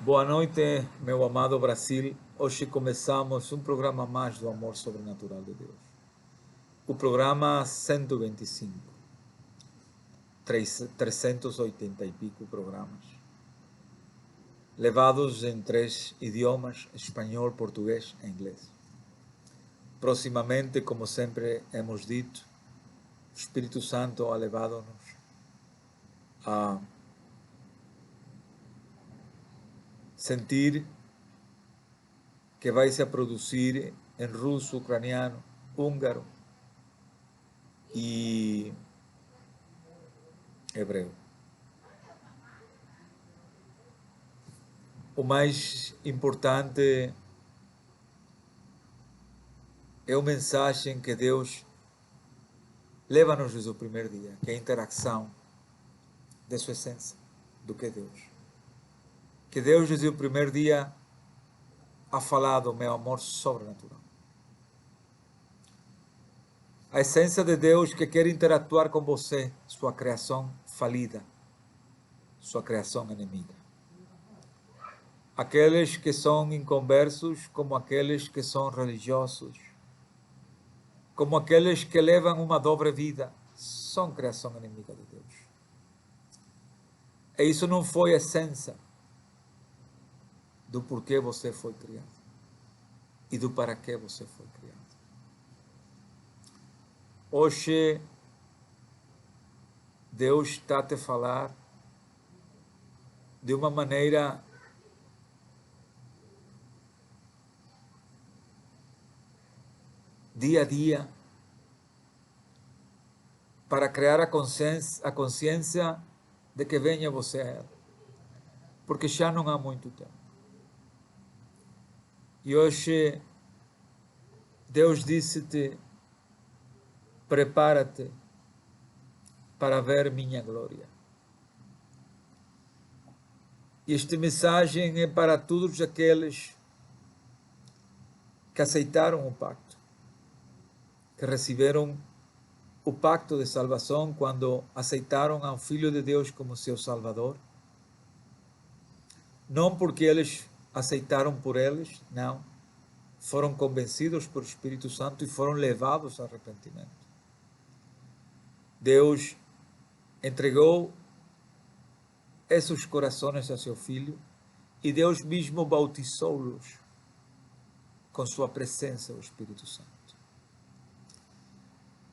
Boa noite, meu amado Brasil. Hoje começamos um programa mais do amor sobrenatural de Deus. O programa 125, 380 e pico programas, levados em 3 idiomas, espanhol, português e inglês. Proximamente, como sempre hemos dito, o Espírito Santo ha levado-nos a sentir que vai se produzir em russo, ucraniano, húngaro e hebreu. O mais importante é a mensagem que Deus leva-nos desde o primeiro dia, que é a interação de sua essência, do que é Deus. Que Deus desde o primeiro dia ha falado, meu amor sobrenatural. A essência de Deus que quer interatuar com você, sua criação falida, sua criação inimiga. Aqueles que são inconversos, como aqueles que são religiosos, como aqueles que levam uma dobre vida, são criação inimiga de Deus. E isso não foi a essência do porquê você foi criado e do para que você foi criado. Hoje, Deus está a te falar de uma maneira dia a dia para criar a consciência de que venha você a Ele, porque já não há muito tempo. E hoje Deus disse-te: prepara-te para ver minha glória. E esta mensagem é para todos aqueles que aceitaram o pacto, que receberam o pacto de salvação quando aceitaram ao Filho de Deus como seu Salvador. Não porque eles aceitaram por eles, não. Foram convencidos por Espírito Santo e foram levados ao arrependimento. Deus entregou esses corações a seu Filho e Deus mesmo bautizou-los com sua presença, o Espírito Santo.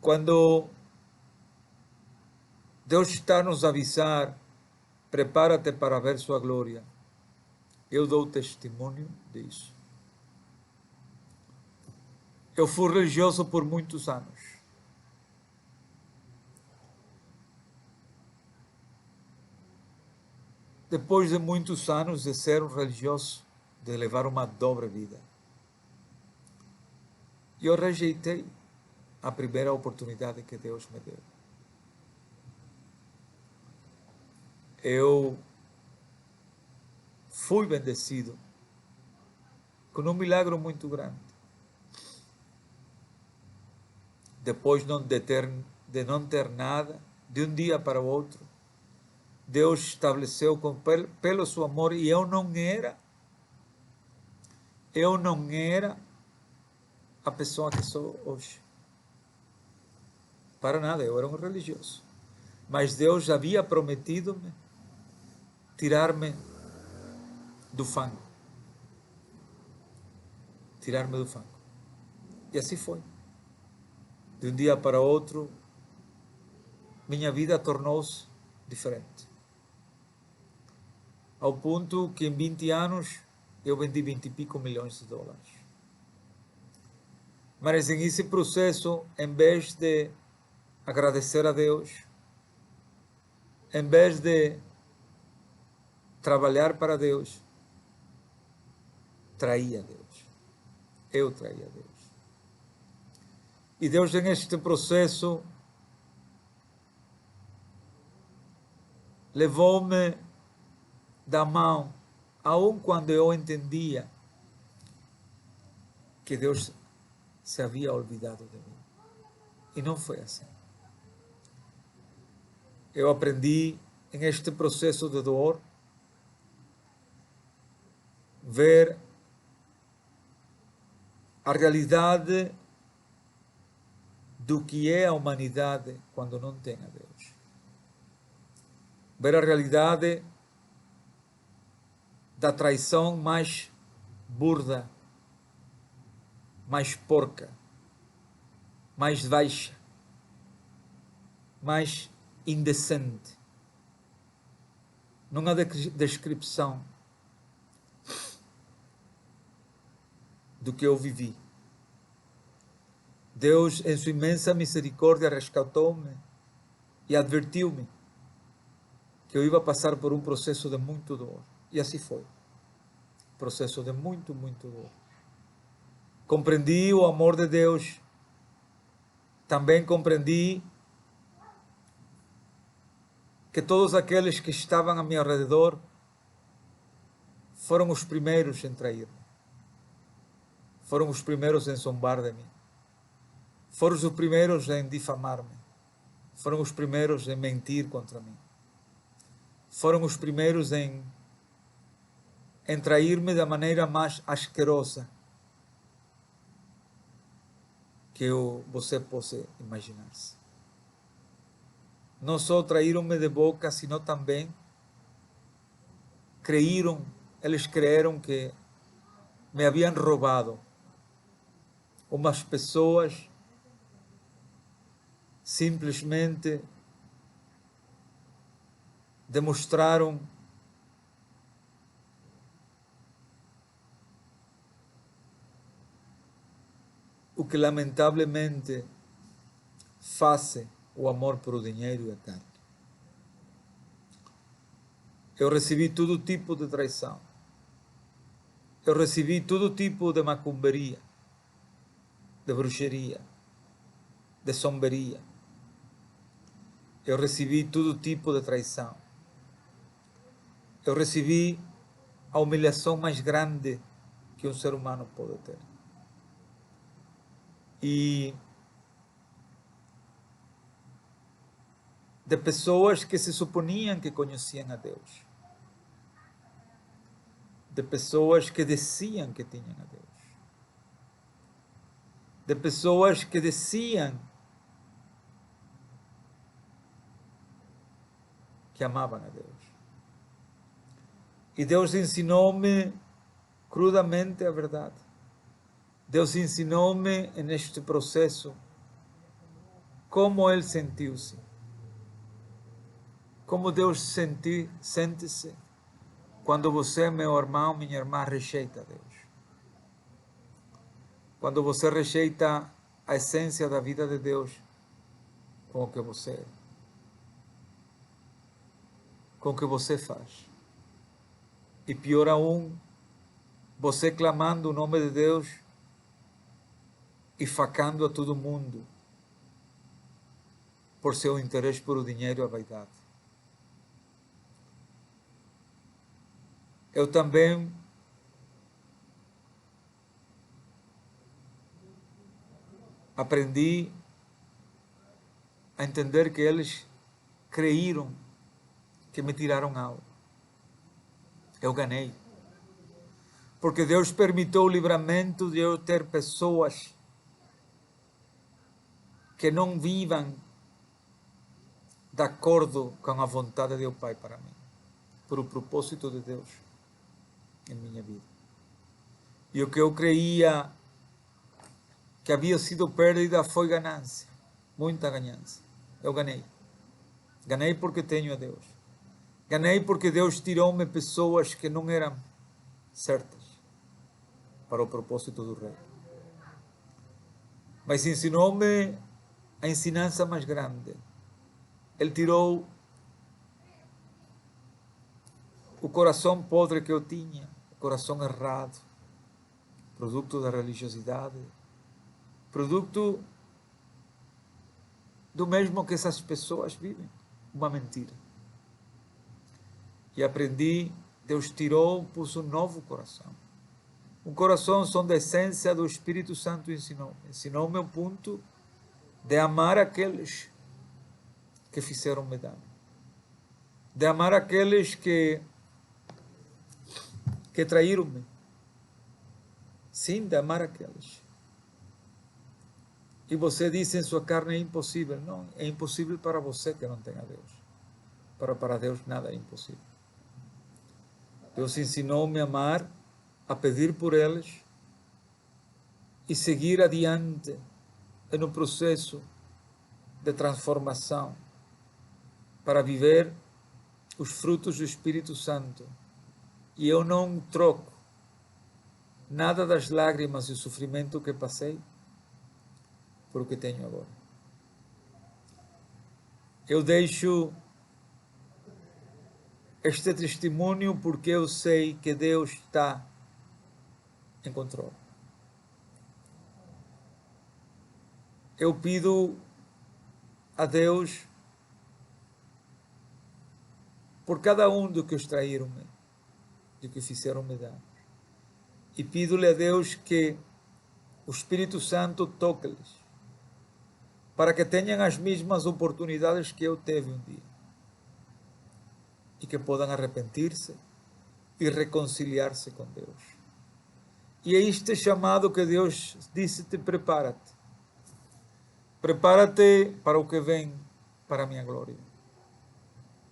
Quando Deus está a nos avisar, prepara-te para ver sua glória, eu dou testemunho disso. Eu fui religioso por muitos anos. Depois de muitos anos de ser um religioso, de levar uma dobre vida, eu rejeitei a primeira oportunidade que Deus me deu. Eu fui bendecido com um milagre muito grande. Depois de não ter nada, de um dia para o outro, Deus estabeleceu pelo seu amor, e eu não era a pessoa que sou hoje. Para nada, eu era um religioso. Mas Deus havia prometido-me tirar-me do fango. Tirar-me do fango. E assim foi. De um dia para outro, minha vida tornou-se diferente. Ao ponto que em 20 anos eu vendi 20 e pico milhões de dólares. Mas em esse processo, em vez de agradecer a Deus, em vez de trabalhar para Deus, traía a Deus. Eu traía a Deus. E Deus, em este processo, levou-me da mão, aun quando eu entendia que Deus se havia olvidado de mim. E não foi assim. Eu aprendi em este processo de dor ver a realidade do que é a humanidade quando não tem a Deus. Ver a realidade da traição mais burda, mais porca, mais baixa, mais indecente. Não há descrição do que eu vivi. Deus, em sua imensa misericórdia, resgatou-me e advertiu-me que eu ia passar por um processo de muito dor. E assim foi. Processo de muito dor. Compreendi o amor de Deus. Também compreendi que todos aqueles que estavam a meu redor foram os primeiros em trair-me. Foram os primeiros em zombar de mim. Foram os primeiros em difamar-me. Foram os primeiros em mentir contra mim. Foram os primeiros em trair-me da maneira mais asquerosa que você possa imaginar-se. Não só traíram-me de boca, sino também eles creram que me haviam roubado. Umas pessoas simplesmente demonstraram o que lamentavelmente faz o amor por o dinheiro e a carne. Eu recebi todo tipo de traição. Eu recebi todo tipo de macumberia, de bruxaria, de zomberia. Eu recebi todo tipo de traição. Eu recebi a humilhação mais grande que um ser humano pode ter. E de pessoas que se suponiam que conheciam a Deus. De pessoas que diziam que tinham a Deus. De pessoas que diziam que amavam a Deus. E Deus ensinou-me crudamente a verdade. Deus ensinou-me neste processo como Ele sentiu-se. Como Deus sente-se quando você, meu irmão, minha irmã, rejeita a Deus. Quando você rejeita a essência da vida de Deus com o que você é. Com o que você faz. E pior aún, você clamando o nome de Deus e facando a todo mundo por seu interesse por o dinheiro e a vaidade. Eu também aprendi a entender que eles creíram que me tiraram algo. Eu ganhei. Porque Deus permitiu o livramento de eu ter pessoas que não vivam de acordo com a vontade de Pai para mim, por o propósito de Deus em minha vida. E o que eu creia que havia sido perda foi ganância, muita ganância. Eu ganhei. Ganhei porque tenho a Deus. Ganhei porque Deus tirou-me pessoas que não eram certas para o propósito do Rei. Mas ensinou-me a ensinança mais grande. Ele tirou o coração podre que eu tinha, o coração errado, produto da religiosidade, produto do mesmo que essas pessoas vivem, uma mentira. E aprendi, Deus tirou, pôs um novo coração. Um coração são da essência do Espírito Santo ensinou-me. Ensinou-me o ponto de amar aqueles que fizeram-me dano. De amar aqueles que traíram-me. sim, de amar aqueles. E você diz em sua carne é impossível. Não, é impossível para você que não tenha Deus. Para Deus nada é impossível. Deus ensinou-me a amar, a pedir por eles e seguir adiante no processo de transformação para viver os frutos do Espírito Santo. E eu não troco nada das lágrimas e o sofrimento que passei por o que tenho agora. Eu deixo este testemunho porque eu sei que Deus está em controle. Eu pido a Deus por cada um do que os traíram-me, do que fizeram-me dar. E pido-lhe a Deus que o Espírito Santo toque-lhes, para que tenham as mesmas oportunidades que eu tive um dia. E que possam arrepender-se e reconciliar-se com Deus. E é este chamado que Deus disse-te: prepara-te. Prepara-te para o que vem, para a minha glória.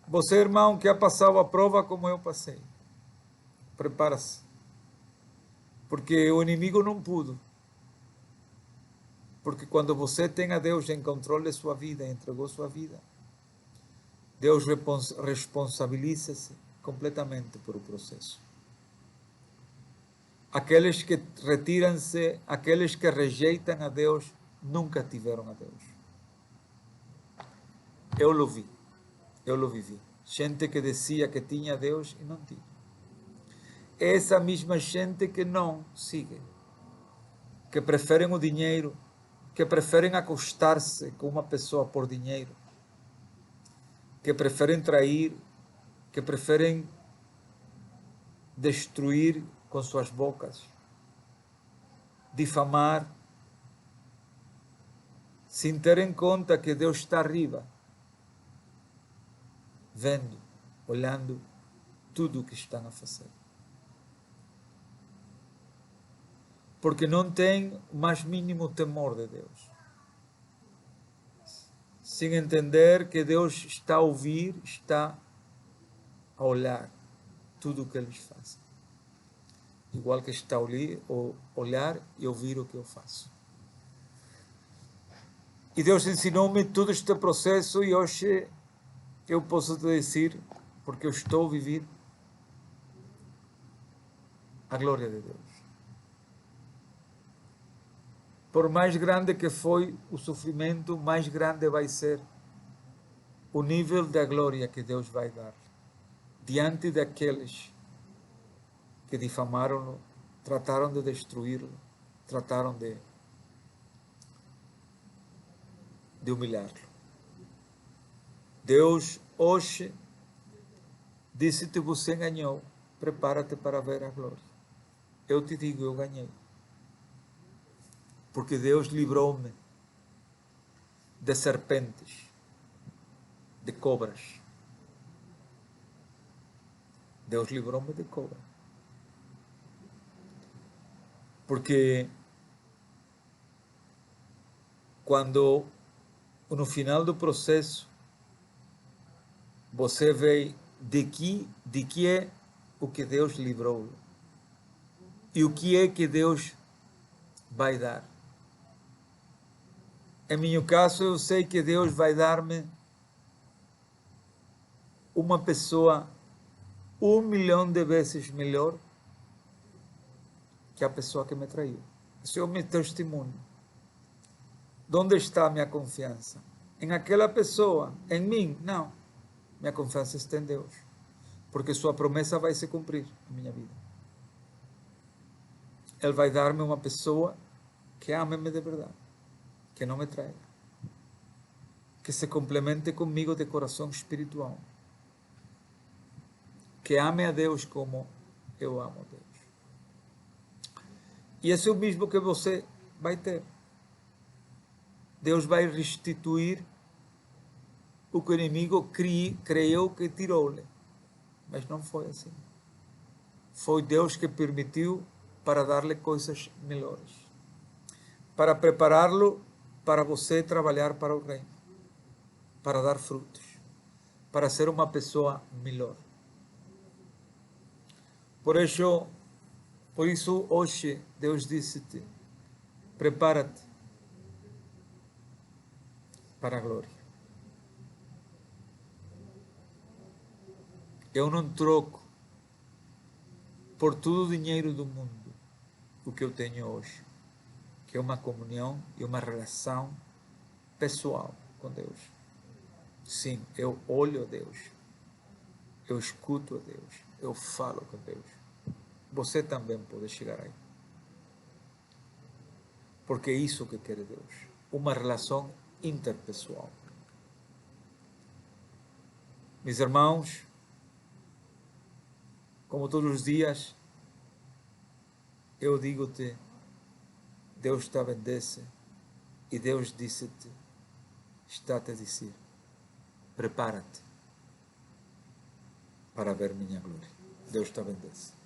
Você, irmão, que ha passado a prova como eu passei, prepara-se. Porque o inimigo não pôde. Porque quando você tem a Deus em controle de sua vida, entregou sua vida, Deus responsabiliza-se completamente por o processo. Aqueles que retiram-se, aqueles que rejeitam a Deus, nunca tiveram a Deus. Eu lo vi, eu lo vivi. Gente que dizia que tinha Deus e não tinha. Essa mesma gente que não sigue, que preferem o dinheiro, que preferem acostar-se com uma pessoa por dinheiro, que preferem trair, que preferem destruir com suas bocas, difamar, sem ter em conta que Deus está arriba, vendo, olhando tudo o que estão a fazer. Porque não tem o mais mínimo temor de Deus. Sem entender que Deus está a ouvir, está a olhar tudo o que eles fazem. Igual que está a olhar e ouvir o que eu faço. E Deus ensinou-me todo este processo e hoje eu posso te dizer, porque eu estou a viver a glória de Deus. Por mais grande que foi o sofrimento, mais grande vai ser o nível da glória que Deus vai dar diante daqueles que difamaram-no, trataram de destruí-lo, trataram de humilhá-lo. Deus hoje disse-te: você ganhou, prepara-te para ver a glória. Eu te digo, eu ganhei. Porque Deus livrou-me de serpentes, de cobras. Deus livrou-me de cobra. Porque quando no final do processo você vê de que é o que Deus livrou e o que é que Deus vai dar. Em meu caso, eu sei que Deus vai dar-me uma pessoa 1.000.000 de vezes melhor que a pessoa que me traiu. Esse é o meu testemunho. Onde está a minha confiança? Em aquela pessoa? Em mim? Não. Minha confiança está em Deus. Porque sua promessa vai se cumprir na minha vida. Ele vai dar-me uma pessoa que ame-me de verdade. Que não me traia. Que se complemente comigo de coração espiritual. Que ame a Deus como eu amo a Deus. E esse é o mesmo que você vai ter. Deus vai restituir o que o inimigo creio que tirou-lhe. Mas não foi assim. Foi Deus que permitiu para dar-lhe coisas melhores, para prepará-lo para você trabalhar para o reino, para dar frutos, para ser uma pessoa melhor. Por isso hoje Deus disse-te: prepara-te para a glória. Eu não troco por todo o dinheiro do mundo o que eu tenho hoje, que é uma comunhão e uma relação pessoal com Deus. Sim, eu olho a Deus, eu escuto a Deus, eu falo com Deus. Você também pode chegar aí. Porque é isso que quer Deus, uma relação interpessoal. Meus irmãos, como todos os dias, eu digo-te, Deus te bendice, e Deus disse-te, está-te a dizer, prepara-te para ver minha glória. Deus te bendice.